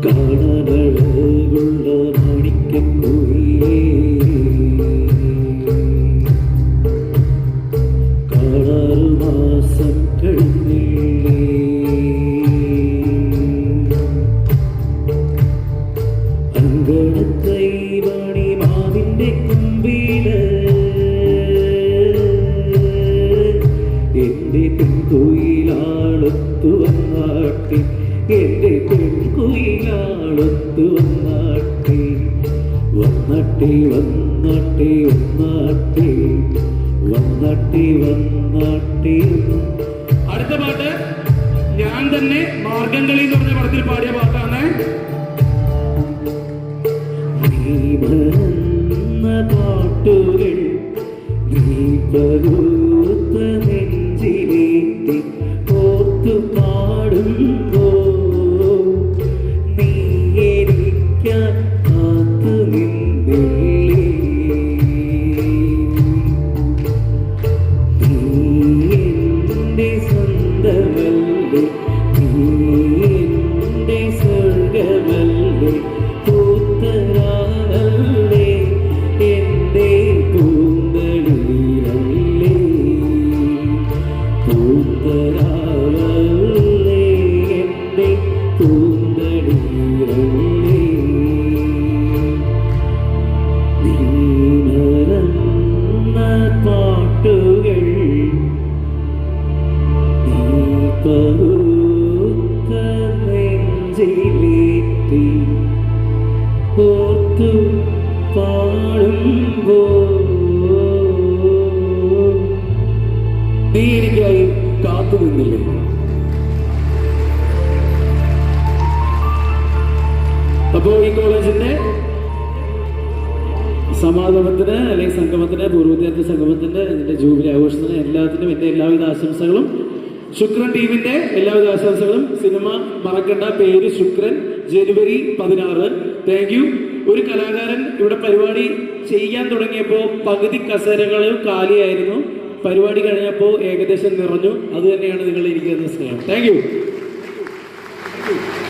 കാണാനഴകുള്ള മാണിക്കക്കുയിലേ, കാണാറ് മാസം കഴിഞ്ഞില്ലേ, അങ്കണത്തൈ മണി മാവിൻ്റെ കുമ്പില് എൻ്റെ പെൺകുയിലാളൊത്തു വന്നാട്ടെ, എൻ്റെ പെൺകുയിലാളൊത്തു വന്നാട്ടെ, വന്നാട്ടെ വന്നാട്ടെ വന്നാട്ടെ വന്നാട്ടെ വന്നാട്ടെ. അടുത്ത പാട്ട് ഞാൻ തന്നെ മാർഗംകളി എന്ന് പറഞ്ഞ പടത്തിൽ പാടിയ പാട്ടാണ്. നീ മറന്ന പാട്ടുകൾ നീ പരുത്ത നെഞ്ചിലേറ്റി ഓർത്തു പാടുമ്പോ നീ എനിക്കാൻ കാത്തു നിന്നില്ലേ, നീ എൻ്റെ സ്വന്തമല്ലേ, നീ എൻ്റെ സ്വർഗമല്ലേ, പൂത്തരാളല്ലേ, എൻ്റെ പൂന്തളിരല്ലേ, പൂത്തരാളല്ലേ, എൻ്റെ പൂന്തളിരല്ലേ. നീ മറന്ന പാട്ടുകൾ നീ പറുത്ത നെഞ്ചിലേറ്റി ഓർത്തു പാടുമ്പോ നീ എനിക്കായി കാത്തു നിന്നില്ലേ. അപ്പോ ഈ കോളേജിന്റെ സമാഗമത്തിന് അല്ലെങ്കിൽ സംഗമത്തിന്, പൂർവ്വ വിദ്യാർത്ഥി സംഗമത്തിന്റെ, ഇതിന്റെ ജൂബിലി ആഘോഷത്തിന് എല്ലാത്തിനും എന്റെ എല്ലാവിധ ആശംസകളും. ശുക്രൻ ടീമിന്റെ എല്ലാവിധ ആശംസകളും. സിനിമ മറക്കണ്ട, പേര് ശുക്രൻ, ജനുവരി 16. Thank you. ഒരു കലാകാരൻ ഇവിടെ പരിപാടി ചെയ്യാൻ തുടങ്ങിയപ്പോൾ പകുതി കസേരകളും കാലിയായിരുന്നു. പരിപാടി കഴിഞ്ഞപ്പോൾ ഏകദേശം നിറഞ്ഞു. അത് തന്നെയാണ് നിങ്ങൾ ഇരിക്കുന്ന സ്നേഹം. Thank you.